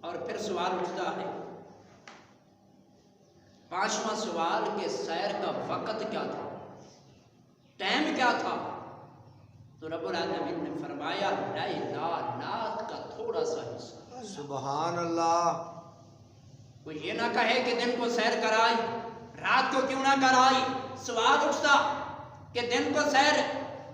اور پھر سوال اٹھتا ہے، پانچواں سوال کہ سیر کا وقت کیا تھا، ٹائم کیا تھا؟ تو رب العالمین نے فرمایا لیلا، رات کا تھوڑا سا حصہ۔ سبحان اللہ۔ کوئی یہ نہ کہے کہ دن کو سیر کرائی، رات کو کیوں نہ کرائی؟ سوال اٹھتا کہ دن کو سیر،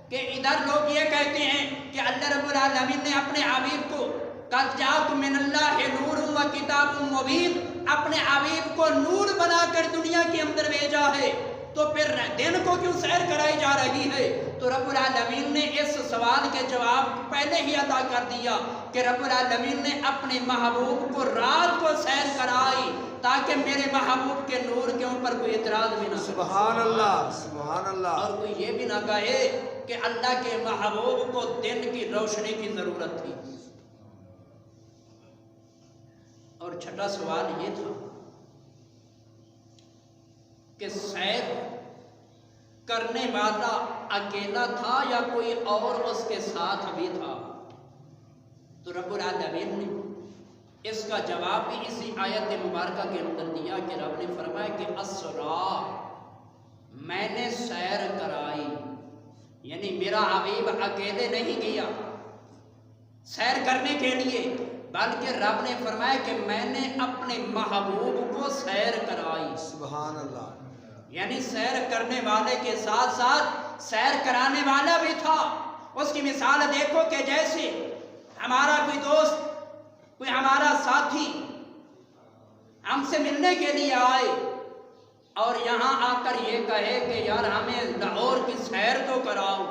کہ ادھر لوگ یہ کہتے ہیں کہ اللہ رب العالمین نے اپنے حبیب کو قد جاءکم من اللہ نور و کتاب مبین، اپنے حبیب کو نور بنا کر دنیا کے اندر بھیجا ہے، تو پھر دن کو کیوں سیر کرائی جا رہی ہے؟ تو رب العالمین نے اس سوال کے جواب پہلے ہی عطا کر دیا کہ رب العالمین نے اپنے محبوب کو رات کو سیر کرائی تاکہ میرے محبوب کے نور کے اوپر کوئی اعتراض بھی نہ ہو۔ سبحان اللہ، سبحان اللہ۔ اور کوئی یہ بھی نہ کہے کہ اللہ کے محبوب کو دن کی روشنی کی ضرورت تھی۔ اور چھٹا سوال یہ تھا کہ سیر کرنے والا اکیلا تھا یا کوئی اور اس کے ساتھ بھی تھا؟ تو رب العالمین نے اس کا جواب بھی اسی آیت مبارکہ کے اندر دیا کہ رب نے فرمایا کہ اسرا، میں نے سیر کرائی، یعنی میرا حبیب اکیلے نہیں گیا سیر کرنے کے لیے، بلکہ رب نے فرمایا کہ میں نے اپنے محبوب کو سیر کرائی۔ سبحان اللہ۔ یعنی سیر کرنے والے کے ساتھ ساتھ سیر کرانے والا بھی تھا۔ اس کی مثال دیکھو کہ جیسے ہمارا کوئی دوست، کوئی ہمارا ساتھی ہم سے ملنے کے لیے آئے اور یہاں آ کر یہ کہے کہ یار ہمیں لاہور کی سیر تو کراؤ،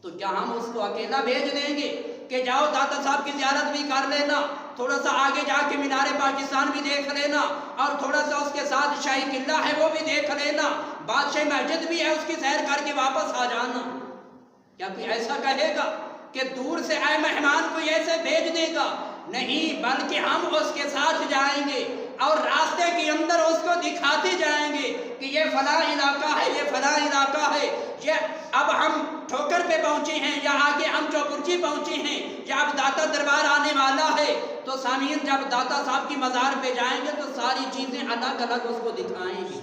تو کیا ہم اس کو اکیلا بھیج دیں گے کہ جاؤ داتا صاحب کی زیارت بھی کر لینا، تھوڑا سا آگے جا کے مینار پاکستان بھی دیکھ لینا، اور تھوڑا سا اس کے ساتھ شاہی قلعہ ہے وہ بھی دیکھ لینا، بادشاہ مسجد بھی ہے اس کی سیر کر کے واپس آ جانا؟ کیا کوئی ایسا کہے گا کہ دور سے آئے مہمان کو ایسے بھیج دے گا؟ نہیں، بلکہ ہم اس کے ساتھ جائیں گے اور راستے کے اندر اس کو دکھاتے جائیں گے کہ یہ فلاں علاقہ ہے، یہ فلاں علاقہ ہے، یہ اب ہم ٹھوکر پہ پہنچے ہیں یا آگے ہم چوپرچی پہنچے ہیں یا اب داتا دربار آنے والا ہے۔ تو سامعین جب داتا صاحب کی مزار پہ جائیں گے تو ساری چیزیں الگ الگ اس کو دکھائیں گے،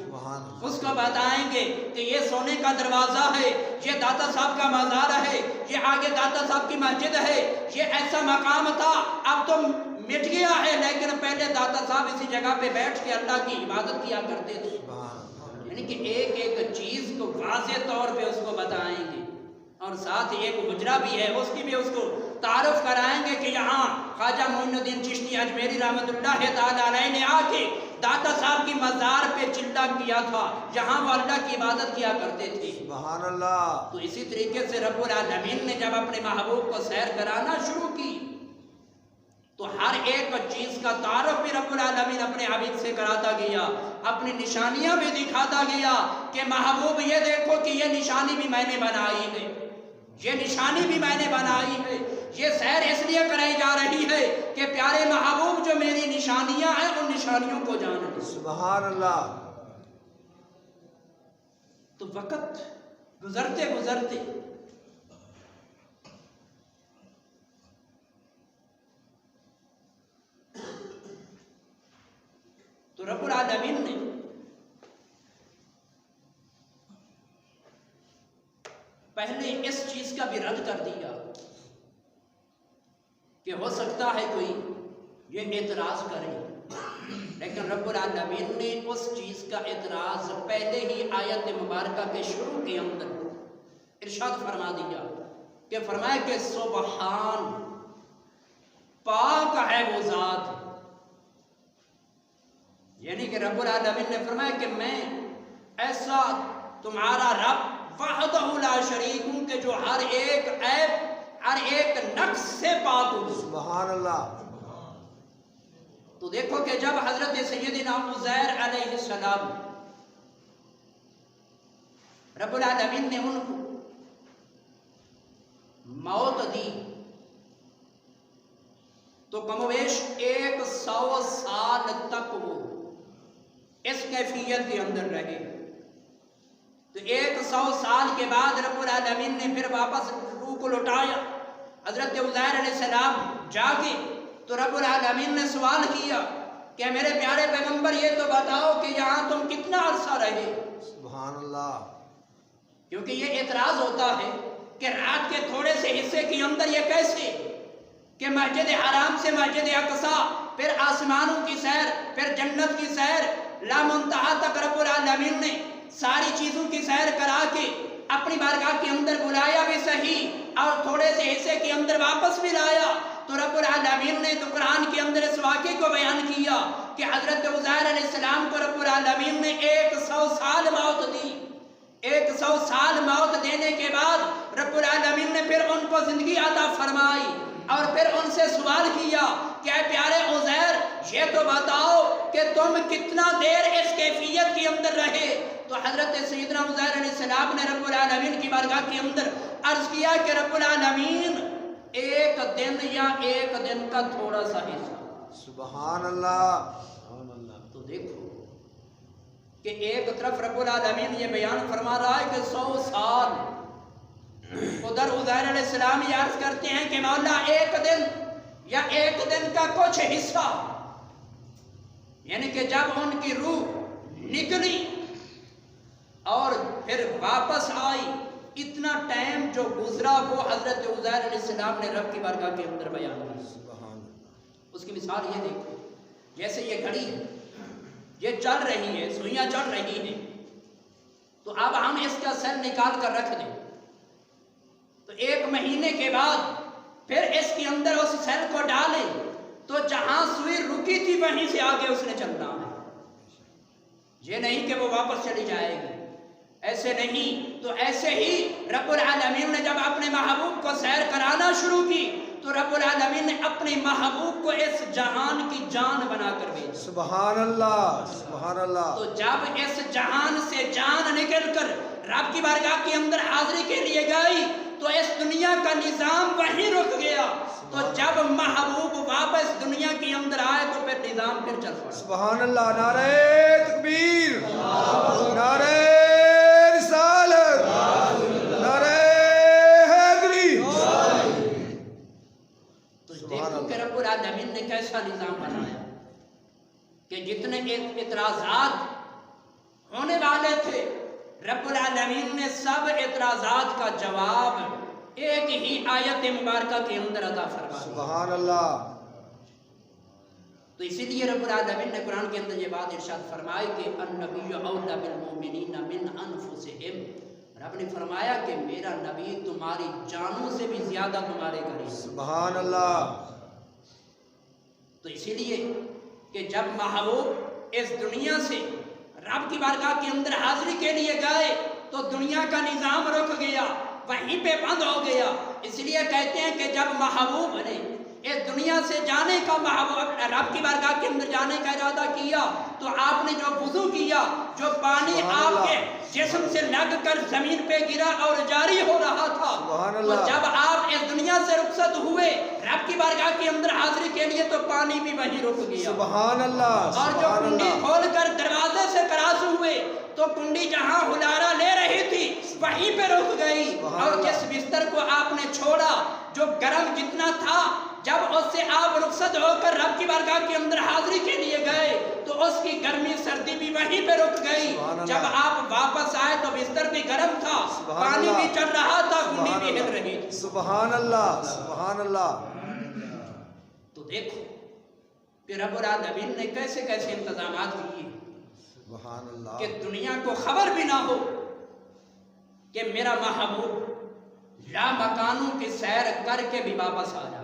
اس کو بتائیں گے کہ یہ سونے کا دروازہ ہے، یہ داتا صاحب کا مزار ہے، یہ آگے داتا صاحب کی مسجد ہے، یہ ایسا مقام تھا اب تو مٹ گیا ہے، لیکن پہلے داتا صاحب اسی جگہ پہ بیٹھ کے اللہ کی عبادت کیا کرتے تھے۔ یعنی کہ ایک ایک چیز کو واضح طور پہ اس کو بتائیں گے، اور ساتھ ہی ایک حجرہ بھی ہے اس کی بھی اس کو تعارف کرائیں گے کہ یہاں خواجہ معین الدین چشتی اجمیری رحمۃ اللہ تعالی علیہ نے آ کے داتا صاحب کی مزار پہ چلہ کیا تھا، جہاں وہ اللہ کی عبادت کیا کرتے تھے۔ سبحان اللہ۔ تو اسی طریقے سے رب العالمین نے جب اپنے محبوب کو سیر کرانا شروع کی تو ہر ایک چیز کا تعارف بھی رب العالمین اپنے حبیب سے کراتا گیا، اپنی نشانیاں بھی دکھاتا گیا کہ محبوب یہ دیکھو کہ یہ نشانی بھی میں نے بنائی ہے، یہ نشانی بھی میں نے بنائی ہے، یہ سیر اس لیے کرائی جا رہی ہے کہ پیارے محبوب جو میری نشانیاں ہیں ان نشانیوں کو جانیں۔ سبحان اللہ۔ تو وقت گزرتے گزرتے تو رب العالمین نے پہلے اس چیز کا بھی رد کر دیا کہ ہو سکتا ہے کوئی یہ اعتراض کرے، لیکن رب العالمین نے اس چیز کا اعتراض پہلے ہی آیت مبارکہ کے شروع کے اندر ارشاد فرما دیا کہ فرمایا کہ سبحان، پاک ہے وہ ذات، یعنی کہ رب العالمین نے فرمایا کہ میں ایسا تمہارا رب وحدہ لا شریک ہوں کہ جو ہر ایک عیب، ہر ایک نقص سے پاک ہوں۔ سبحان اللہ۔ تو دیکھو کہ جب حضرت سیدنا عزیر علیہ السلام رب العالمین نے ان کو موت دی تو کم و بیش 100 سال تک وہ اس کیفیت کے اندر رہے۔ تو 100 سال کے بعد رب العالمین نے پھر واپس روح کو لوٹایا، حضرت عزیر علیہ السلام جاگے تو رب العالمین نے سوال کیا کہ میرے پیارے پیغمبر یہ تو بتاؤ کہ یہاں تم کتنا عرصہ رہے؟ سبحان اللہ. کیونکہ یہ اعتراض ہوتا ہے کہ رات کے تھوڑے سے حصے کے اندر یہ کیسے کہ مسجد حرام سے مسجد اقصیٰ، پھر آسمانوں کی سیر، پھر جنت کی سیر، لا منتہا تک رب العالمین نے ساری چیزوں کی سیر کرا کے اپنی بارگاہ کے اندر بلایا بھی صحیح اور تھوڑے سے حصے کے اندر واپس بھی لایا. تو رب العالمین نے تو قرآن کے اندر اس واقعے کو بیان کیا کہ حضرت عزیر علیہ السلام کو رب العالمین نے 100 سال موت دی. 100 سال موت دینے کے بعد رب العالمین نے پھر ان کو زندگی عطا فرمائی اور پھر ان سے سوال کیا کہ اے پیارے عزیر یہ تو بتاؤ کہ تم کتنا دیر اس کیفیت کے اندر رہے؟ تو حضرت سیدنا عزیر علیہ السلام نے رب العالمین کی بارگاہ کے اندر عرض کیا کہ رب العالمین 1 دن یا 1 دن کا تھوڑا سا حصہ. سبحان اللہ. سبحان اللہ. تو دیکھو کہ ایک طرف رب العالمین یہ بیان فرما رہا ہے کہ 100 سال، ادھر عزیر علیہ السلام یہ عرض کرتے ہیں کہ مولا 1 دن یا 1 دن کا کچھ حصہ، یعنی کہ جب ان کی روح نکلی اور پھر واپس آئی اتنا ٹائم جو گزرا وہ حضرت عزیر علیہ السلام نے رب کی بارگاہ کے اندر بیان کیا. سبحان اللہ. اس کی مثال یہ دیکھو، جیسے یہ گھڑی ہے، یہ چل رہی ہے، سوئیاں چل رہی ہیں، تو اب ہم اس کا سیل نکال کر رکھ دیں تو 1 مہینے کے بعد پھر اس کے اندر اس سیل کو ڈالیں تو جہاں سوئی رکی تھی وہیں سے آگے اس نے چلنا ہے. یہ نہیں کہ وہ واپس چلی جائے گی، ایسے نہیں. تو ایسے ہی رب العالمین نے جب اپنے محبوب کو سیر کرانا شروع کی تو رب العالمین نے اپنے محبوب کو اس جہان کی جان بنا کر بھیجا. سبحان اللہ. سبحان اللہ. تو جب اس جہان سے جان نکل کر رب کی بارگاہ کے اندر حاضری کے لیے گئی تو اس دنیا کا نظام وہیں رک گیا. تو جب محبوب واپس دنیا کے اندر آئے تو پھر نظام پھر چل پڑا. سبحان اللہ. نعرہ تکبیر. نعرہ رسالت. نعرہ حیدری. تو دیکھو کہ رب العالمین نے کیسا نظام بنایا کہ جتنے اعتراضات ہونے والے تھے رب العالمین نے سب اعتراضات کا جواب ایک ہی آیت مبارکہ کے اندر عطا فرمایا. سبحان اللہ. تو اسی لیے رب العالمین نے قرآن کے اندر یہ بات ارشاد فرمائی کہ النبی اولی بالمؤمنین من انفسہم. رب نے فرمایا کہ میرا نبی تمہاری جانوں سے بھی زیادہ تمہارے قریب. سبحان اللہ. تو اسی لیے کہ جب محبوب اس دنیا سے رب کی بارگاہ کے اندر حاضری کے لیے گئے تو دنیا کا نظام رک گیا، وہیں پہ بند ہو گیا. اس لیے کہتے ہیں کہ جب محبوب نے اس دنیا سے جانے کا محبوب رب کی بارگاہ کے اندر جانے کا ارادہ کیا تو آپ نے جو وضو کیا، جو پانی آپ کے جسم سے لگ کر زمین پہ گرا اور جاری ہو رہا تھا، تو جب آپ اس دنیا سے رخصت ہوئے رب کی بارگاہ کے اندر حاضری کے لیے تو پانی بھی وہیں رک گیا. سبحان اللہ. اور جو کنڈی کھول کر دروازے سے کراس ہوئے تو کنڈی جہاں ہلارا لے رہی تھی وہیں پہ رک گئی. اور جس بستر کو آپ نے چھوڑا جو گرم جتنا تھا، جب اس سے آپ رخصت ہو کر رب کی بارگاہ کے اندر حاضری کے لیے گئے تو اس کی گرمی سردی بھی وہیں پہ رک گئی. جب آپ واپس آئے تو بستر بھی گرم تھا، پانی بھی چل رہا تھا، کنڈی بھی ہل رہی تھی. سبحان اللہ. سبحان اللہ. تو دیکھو کہ رب العالمین نے کیسے کیسے انتظامات کیے سبحان اللہ. کہ دنیا کو خبر بھی نہ ہو کہ میرا محبوب لا مکانوں کی سیر کر کے بھی واپس آ جائے.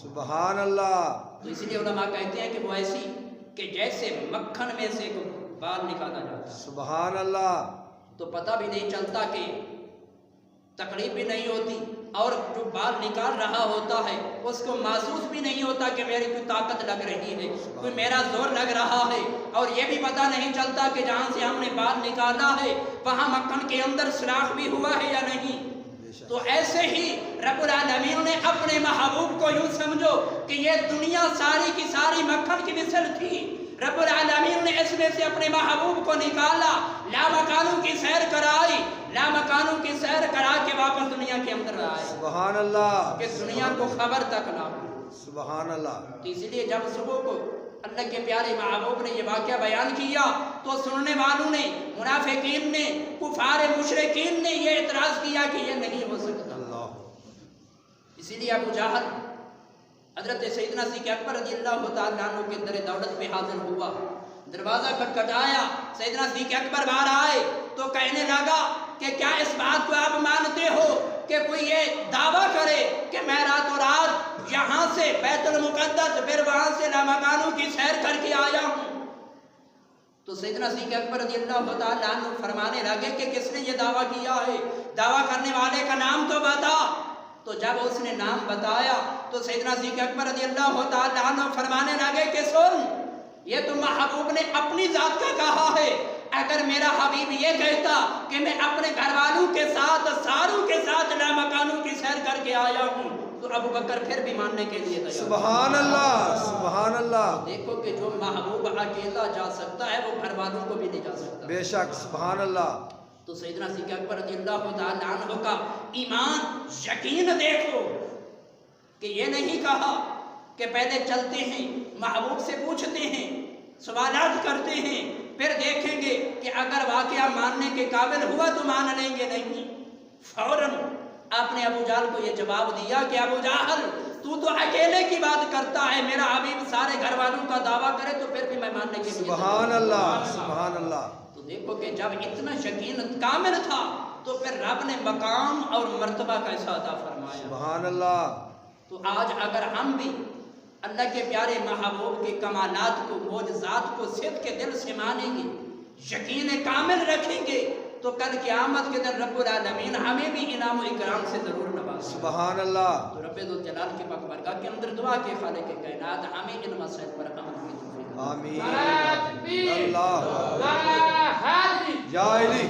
سبحان اللہ. تو اس لیے علماء کہتے ہیں کہ وہ ایسی کہ جیسے مکھن میں سے بال نکالا جاتا ہے. سبحان اللہ. تو پتہ بھی نہیں چلتا کہ تکلیف بھی نہیں ہوتی اور جو بال نکال رہا ہوتا ہے اس کو محسوس بھی نہیں ہوتا کہ میری کوئی طاقت لگ رہی ہے، کوئی میرا زور لگ رہا ہے. اور یہ بھی پتہ نہیں چلتا کہ جہاں سے ہم نے بال نکالا ہے وہاں مکھن کے اندر سوراخ بھی ہوا ہے یا نہیں. تو ایسے ہی رب العالمین نے اپنے محبوب کو یوں سمجھو کہ یہ دنیا ساری کی ساری مکھن کی مثل تھی. رب العالمین نے اس میں سے اپنے محبوب کو نکالا، لا مکانوں کی سیر کرائی، لا مکانوں کی سیر کرا کے واپس دنیا کے اندر آئے. سبحان اللہ. کہ دنیا کو خبر تک نہ ہو. سبحان اللہ تو اس لیے جب صبح کو اللہ کے پیارے محبوب نے یہ واقعہ بیان کیا تو سننے والوں نے، منافقین نے، کفار مشرکین نے یہ اعتراض کیا کہ یہ نہیں ہو سکتا۔ اللہ اسی لیے ابو جہل حضرت سیدنا صدیق اکبر رضی اللہ تعالیٰ عنہ کے در دولت پہ حاضر ہوا، دروازہ کھٹکھٹایا، سیدنا صدیق اکبر باہر آئے تو کہنے لگا کہ کیا اس بات کو آپ مانتے ہو کہ کوئی یہ دعویٰ کرے کہ میں رات و رات یہاں سے بیت المقدس پھر وہاں سے لامکانوں کی سیر کر کے آیا ہوں؟ تو سیدنا صدیق اکبر رضی اللہ تعالیٰ عنہ فرمانے لگے کہ کس نے یہ دعویٰ کیا ہے، دعویٰ کرنے والے کا نام تو بتا۔ تو جب اس نے نام بتایا تو سیدنا صدیق اکبر رضی اللہ تعالیٰ عنہ فرمانے لگے کہ سن، یہ تو محبوب نے اپنی ذات کا کہا ہے، اگر میرا حبیب یہ کہتا کہ میں اپنے گھر والوں کے ساتھ ساروں کے ساتھ لامکانوں کی سیر کر کے آیا ہوں تو ابو بکر پھر بھی ماننے کے لیے تیار۔ سبحان اللہ سبحان اللہ دیکھو کہ جو محبوب اکیلا جا سکتا ہے وہ گھر والوں کو بھی نہیں جا سکتا۔ بے شک سبحان اللہ تو سیدنا صدیق اکبر رضی اللہ تعالیٰ عنہ کا ایمان یقین دیکھو کہ یہ نہیں کہا کہ پہلے چلتے ہیں، محبوب سے پوچھتے ہیں، سوالات کرتے ہیں، پھر دیکھیں گے کہ اگر واقعہ ماننے کے قابل ہوا تو مان لیں گے، نہیں، فوراً آپ نے ابو جہل کو یہ جواب دیا کہ ابو جہل تو اکیلے کی بات کرتا ہے، میرا حبیب سارے گھر والوں کا دعویٰ کرے تو پھر بھی میں ماننے کے لیے سبحان اللہ سبحان اللہ۔ تو دیکھو کہ جب اتنا یقین کامل تھا تو پھر رب نے مقام اور مرتبہ کا ایسا عطا فرمایا۔ سبحان اللہ۔ تو آج اگر ہم بھی اللہ کے پیارے محبوب کے کمالات کو، معجزات کو صدق کے دل سے مانیں گے، یقین کامل رکھیں گے تو کل قیامت کے دن رب العالمین ہمیں بھی انعام و اکرام سے ضرور نوازے۔ سبحان اللہ۔ تو رب ذوالجلال کے پاک بارگاہ کے اندر دعا کہ خالق کائنات ہمیں ان مسائل پر عمل کی توفیق عطا فرمائے۔ آمین۔ اللہ یا علی